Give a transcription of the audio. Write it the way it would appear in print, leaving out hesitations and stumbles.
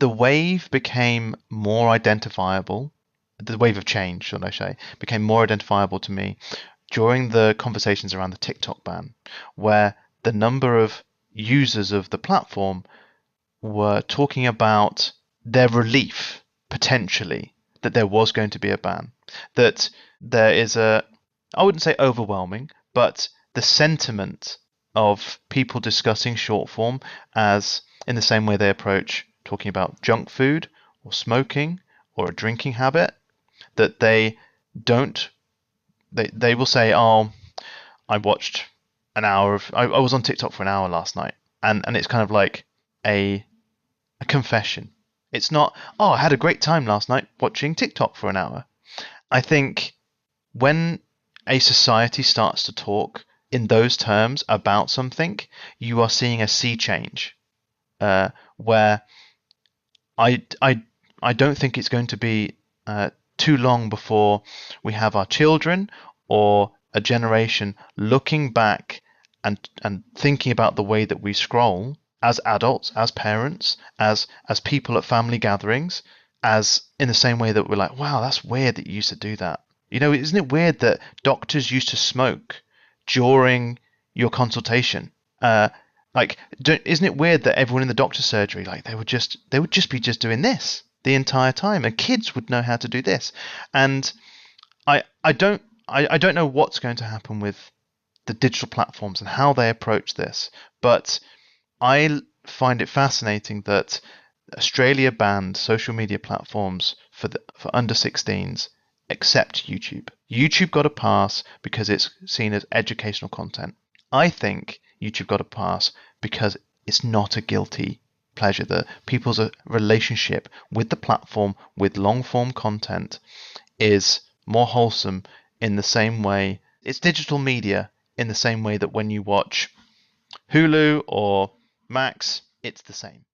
the wave became more identifiable. The wave of change, should I say, became more identifiable to me during the conversations around the TikTok ban, where the number of users of the platform were talking about their relief, potentially, that there was going to be a ban. That there is I wouldn't say overwhelming, but the sentiment of people discussing short form as in the same way they approach talking about junk food or smoking or a drinking habit, that don't they will say, oh, I watched an hour of I was on TikTok for an hour last night, and it's kind of like a confession. It's not, oh, I had a great time last night watching TikTok for an hour. I think when a society starts to talk in those terms about something, you are seeing a sea change, where I don't think it's going to be too long before we have our children or a generation looking back and thinking about the way that we scroll as adults, as parents, as people at family gatherings, as in the same way that we're like, wow, that's weird that you used to do that. You know, isn't it weird that doctors used to smoke during your consultation? Isn't it weird that everyone in the doctor's surgery, like they would just be doing this the entire time, and kids would know how to do this. And I don't know what's going to happen with the digital platforms and how they approach this, but I find it fascinating that Australia banned social media platforms for under 16s except YouTube. YouTube got a pass because it's seen as educational content. I think YouTube got a pass because it's not a guilty pleasure. That people's relationship with the platform, with long form content, is more wholesome in the same way. It's digital media in the same way that when you watch Hulu or Max, it's the same.